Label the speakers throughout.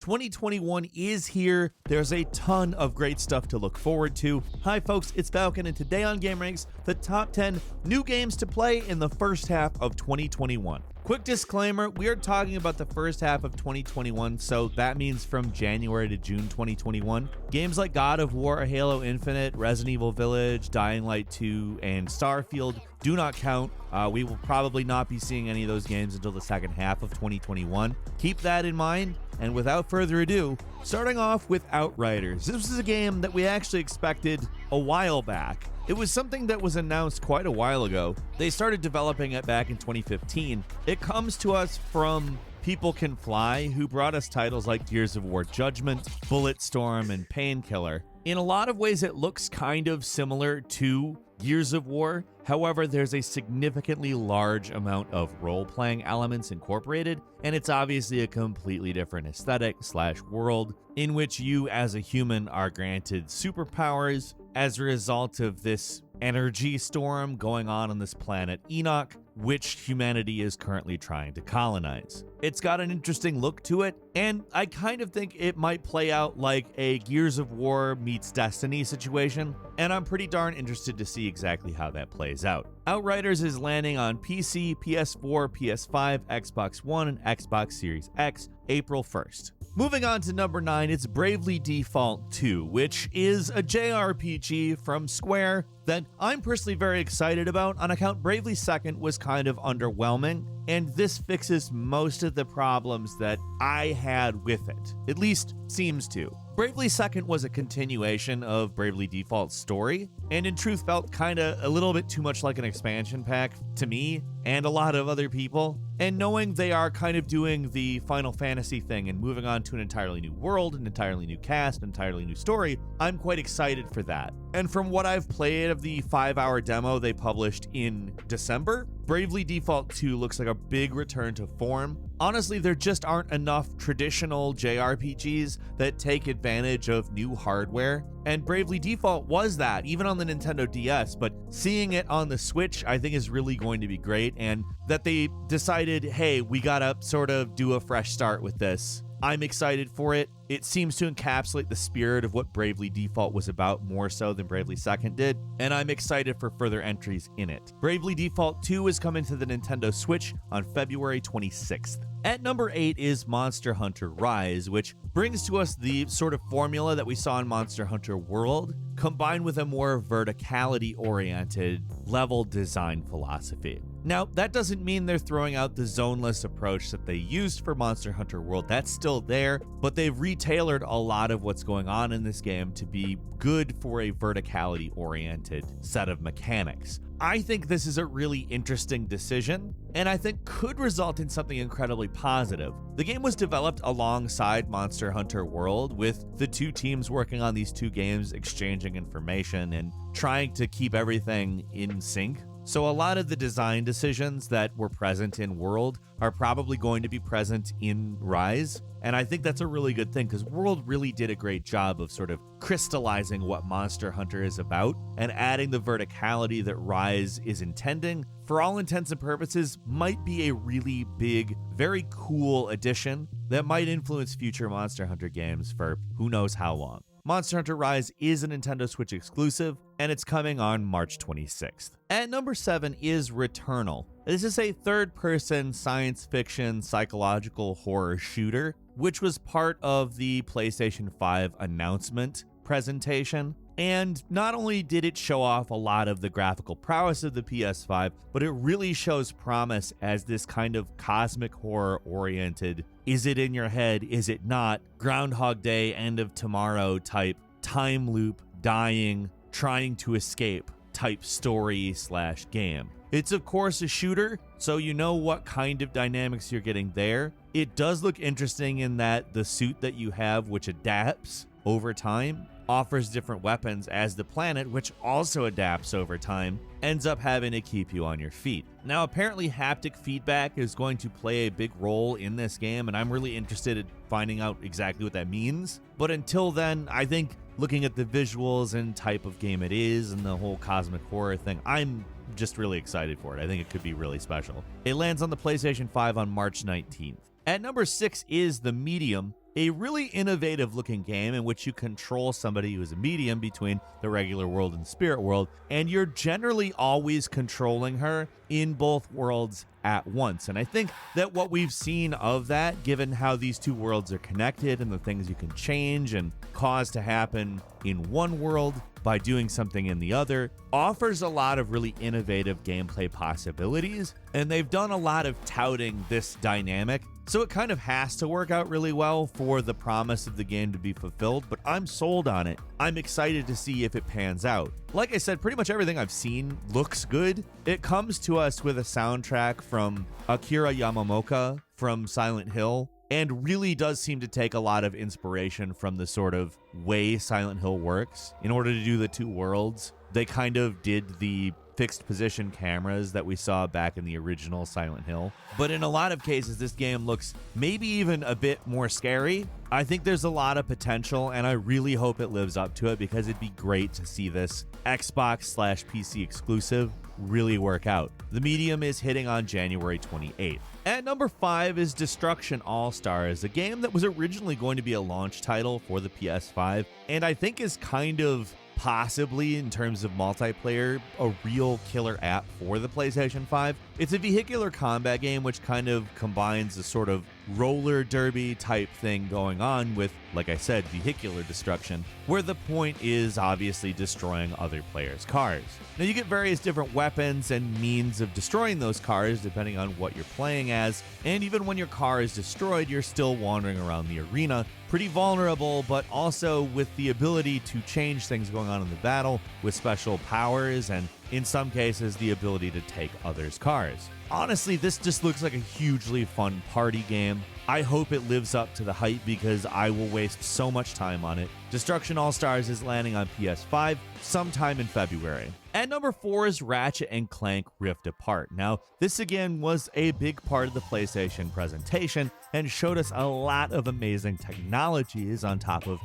Speaker 1: 2021 is here. There's a ton of great stuff to look forward to. Hi folks, it's Falcon, and today on gameranx, the top 10 new games to play in the first half of 2021. Quick disclaimer, we are talking about the first half of 2021, so that means from January to June 2021. Games like God of War, Halo Infinite, Resident Evil Village, Dying Light 2, and Starfield do not count. We will probably not be seeing any of those games until the second half of 2021. Keep that in mind, and without further ado, starting off with Outriders. This was a game that we actually expected a while back. It was something that was announced quite a while ago. They started developing it back in 2015. It comes to us from People Can Fly, who brought us titles like Gears of War Judgment, Bulletstorm, and Painkiller. In a lot of ways, it looks kind of similar to Gears of War. However, there's a significantly large amount of role-playing elements incorporated, and it's obviously a completely different aesthetic/world in which you as a human are granted superpowers as a result of this energy storm going on this planet Enoch, which humanity is currently trying to colonize. It's got an interesting look to it, and I kind of think it might play out like a Gears of War meets Destiny situation, and I'm pretty darn interested to see exactly how that plays out. Outriders is landing on PC, PS4, PS5, Xbox One, and Xbox Series X April 1st. Moving on to number 9, it's Bravely Default 2, which is a JRPG from Square that I'm personally very excited about. On account, Bravely Second was kind of underwhelming, and this fixes most of the problems that I had with it. At least seems to. Bravely Second was a continuation of Bravely Default's story, and in truth felt kinda a little bit too much like an expansion pack to me and a lot of other people. And knowing they are kind of doing the Final Fantasy thing and moving on to an entirely new world, an entirely new cast, an entirely new story, I'm quite excited for that. And from what I've played of the 5-hour demo they published in December, Bravely Default 2 looks like a big return to form. Honestly, there just aren't enough traditional JRPGs that take advantage of new hardware, and Bravely Default was that, even on the Nintendo DS, but seeing it on the Switch I think is really going to be great, and that they decided, hey, we gotta sort of do a fresh start with this. I'm excited for it. It seems to encapsulate the spirit of what Bravely Default was about more so than Bravely Second did, and I'm excited for further entries in it. Bravely Default 2 is coming to the Nintendo Switch on February 26th. At number 8 is Monster Hunter Rise, which brings to us the sort of formula that we saw in Monster Hunter World, combined with a more verticality-oriented level design philosophy. Now, that doesn't mean they're throwing out the zoneless approach that they used for Monster Hunter World. That's still there, but they've retailored a lot of what's going on in this game to be good for a verticality-oriented set of mechanics. I think this is a really interesting decision, and I think could result in something incredibly positive. The game was developed alongside Monster Hunter World, with the two teams working on these two games, exchanging information and trying to keep everything in sync. So a lot of the design decisions that were present in World are probably going to be present in Rise. And I think that's a really good thing, because World really did a great job of sort of crystallizing what Monster Hunter is about and adding the verticality that Rise is intending. For all intents and purposes, might be a really big, very cool addition that might influence future Monster Hunter games for who knows how long. Monster Hunter Rise is a Nintendo Switch exclusive, and it's coming on March 26th. At number 7 is Returnal. This is a third-person science fiction psychological horror shooter, which was part of the PlayStation 5 announcement presentation. And not only did it show off a lot of the graphical prowess of the PS5, but it really shows promise as this kind of cosmic horror-oriented, is it in your head, is it not, Groundhog Day, end of tomorrow type, time loop, dying, trying to escape type story/game. It's of course a shooter, so you know what kind of dynamics you're getting there. It does look interesting in that the suit that you have, which adapts over time, offers different weapons, as the planet, which also adapts over time, ends up having to keep you on your feet. Now, apparently haptic feedback is going to play a big role in this game, and I'm really interested in finding out exactly what that means. But until then, I think looking at the visuals and type of game it is and the whole cosmic horror thing, I'm just really excited for it. I think it could be really special. It lands on the PlayStation 5 on March 19th. At number 6 is The Medium, a really innovative looking game in which you control somebody who is a medium between the regular world and spirit world, and you're generally always controlling her in both worlds at once. And I think that what we've seen of that, given how these two worlds are connected and the things you can change and cause to happen in one world by doing something in the other, offers a lot of really innovative gameplay possibilities. And they've done a lot of touting this dynamic, so it kind of has to work out really well for the promise of the game to be fulfilled, but I'm sold on it. I'm excited to see if it pans out. Like I said, pretty much everything I've seen looks good. It comes to us with a soundtrack from Akira Yamamoto from Silent Hill, and really does seem to take a lot of inspiration from the sort of way Silent Hill works. In order to do the two worlds, they kind of did the fixed position cameras that we saw back in the original Silent Hill. But in a lot of cases, this game looks maybe even a bit more scary. I think there's a lot of potential, and I really hope it lives up to it, because it'd be great to see this Xbox/PC exclusive really work out. The Medium is hitting on January 28th. At number 5 is Destruction AllStars, a game that was originally going to be a launch title for the PS5, and I think is kind of possibly, in terms of multiplayer, a real killer app for the PlayStation 5. It's a vehicular combat game which kind of combines a sort of roller derby type thing going on with, like I said, vehicular destruction, where the point is obviously destroying other players' cars. Now you get various different weapons and means of destroying those cars depending on what you're playing as, and even when your car is destroyed, you're still wandering around the arena, pretty vulnerable, but also with the ability to change things going on in the battle with special powers, and in some cases, the ability to take others' cars. Honestly, this just looks like a hugely fun party game. I hope it lives up to the hype, because I will waste so much time on it. Destruction AllStars is landing on PS5 sometime in February. At number 4 is Ratchet and Clank Rift Apart. Now, this again was a big part of the PlayStation presentation and showed us a lot of amazing technologies on top of,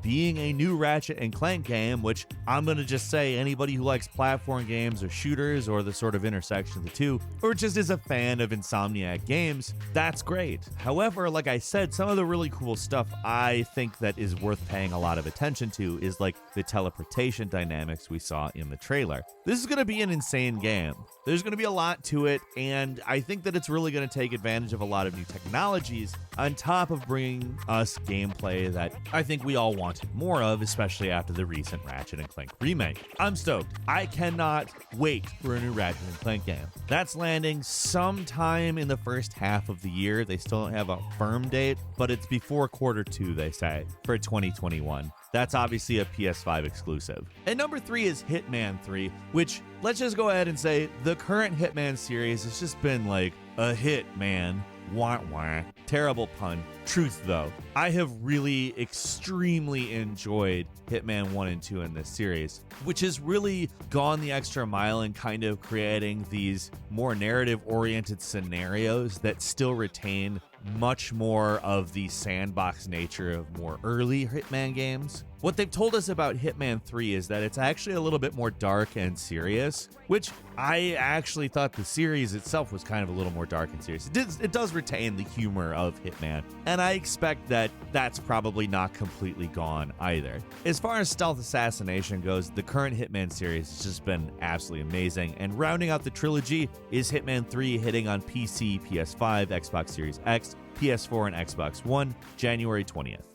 Speaker 1: being a new Ratchet and Clank game, which I'm going to just say anybody who likes platform games or shooters or the sort of intersection of the two, or just is a fan of Insomniac games, that's great. However, like I said, some of the really cool stuff I think that is worth paying a lot of attention to is like the teleportation dynamics we saw in the trailer. This is going to be an insane game. There's going to be a lot to it, and I think that it's really going to take advantage of a lot of new technologies on top of bringing us gameplay that I think we all wanted more of, especially after the recent Ratchet and Clank remake. I'm stoked. I cannot wait for a new Ratchet and Clank game. That's landing sometime in the first half of the year. They still don't have a firm date, but it's before Q2, they say, for 2021. That's obviously a PS5 exclusive. And number 3 is Hitman 3, which, let's just go ahead and say, the current Hitman series has just been like a hit, man. Wah wah. Terrible pun. Truth though, I have really extremely enjoyed Hitman 1 and 2 in this series, which has really gone the extra mile in kind of creating these more narrative-oriented scenarios that still retain much more of the sandbox nature of more early Hitman games. What they've told us about Hitman 3 is that it's actually a little bit more dark and serious, which I actually thought the series itself was kind of a little more dark and serious. It does retain the humor of Hitman, and I expect that that's probably not completely gone either. As far as stealth assassination goes, the current Hitman series has just been absolutely amazing, and rounding out the trilogy is Hitman 3 hitting on PC, PS5, Xbox Series X, PS4, and Xbox One, January 20th.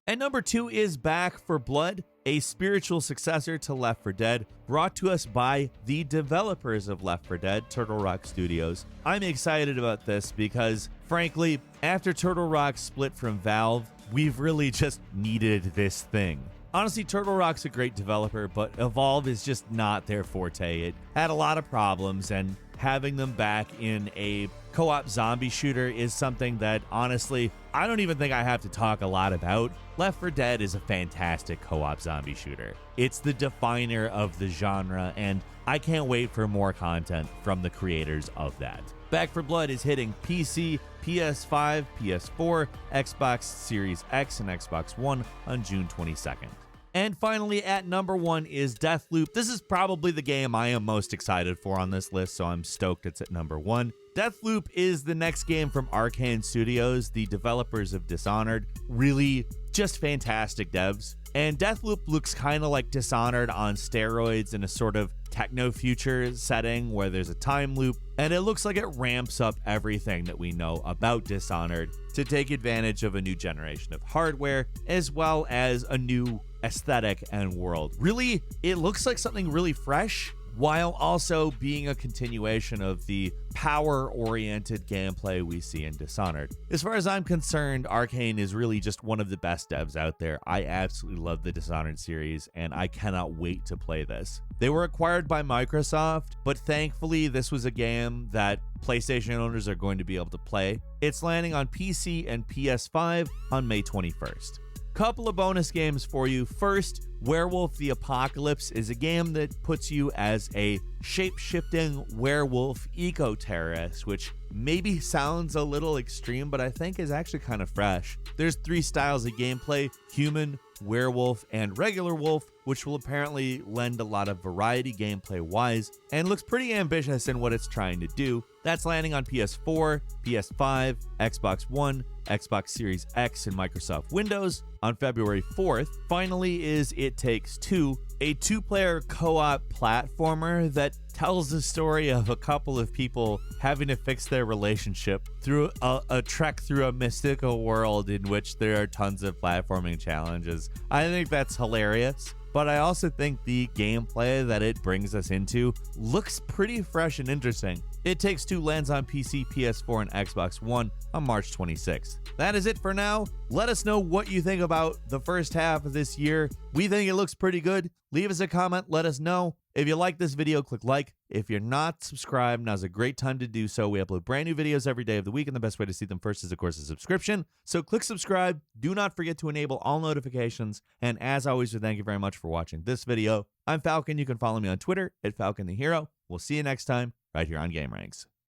Speaker 1: And number 2 is Back 4 Blood, a spiritual successor to Left 4 Dead, brought to us by the developers of Left 4 Dead, Turtle Rock Studios. I'm excited about this because, frankly, after Turtle Rock split from Valve, we've really just needed this thing. Honestly, Turtle Rock's a great developer, but Evolve is just not their forte. It had a lot of problems, and having them back in a co-op zombie shooter is something that, honestly, I don't even think I have to talk a lot about. Left 4 Dead is a fantastic co-op zombie shooter. It's the definer of the genre, and I can't wait for more content from the creators of that. Back 4 Blood is hitting PC, PS5, PS4, Xbox Series X, and Xbox One on June 22nd. And finally, at number 1 is Deathloop. This is probably the game I am most excited for on this list, so I'm stoked it's at number 1. Deathloop is the next game from Arcane Studios, the developers of Dishonored. Really just fantastic devs. And Deathloop looks kind of like Dishonored on steroids in a sort of techno-future setting where there's a time loop, and it looks like it ramps up everything that we know about Dishonored to take advantage of a new generation of hardware, as well as a new aesthetic and world. Really, it looks like something really fresh, while also being a continuation of the power-oriented gameplay we see in Dishonored. As far as I'm concerned, Arcane is really just one of the best devs out there. I absolutely love the Dishonored series, and I cannot wait to play this. They were acquired by Microsoft, but thankfully this was a game that PlayStation owners are going to be able to play. It's landing on PC and PS5 on May 21st. Couple of bonus games for you. First, Werewolf the Apocalypse is a game that puts you as a shape-shifting werewolf eco-terrorist, which maybe sounds a little extreme, but I think is actually kind of fresh. There's 3 styles of gameplay: human, werewolf, and regular wolf, which will apparently lend a lot of variety gameplay-wise, and looks pretty ambitious in what it's trying to do. That's landing on PS4, PS5, Xbox One, Xbox Series X, and Microsoft Windows on February 4th. Finally is It Takes Two, a 2-player co-op platformer that tells the story of a couple of people having to fix their relationship through a trek through a mystical world in which there are tons of platforming challenges. I think that's hilarious, but I also think the gameplay that it brings us into looks pretty fresh and interesting. It Takes Two lands on PC, PS4, and Xbox One on March 26th. That is it for now. Let us know what you think about the first half of this year. We think it looks pretty good. Leave us a comment, let us know. If you like this video, click like. If you're not subscribed, now's a great time to do so. We upload brand new videos every day of the week, and the best way to see them first is, of course, a subscription. So click subscribe. Do not forget to enable all notifications. And as always, we thank you very much for watching this video. I'm Falcon. You can follow me on Twitter at Falcon the Hero. We'll see you next time right here on gameranx.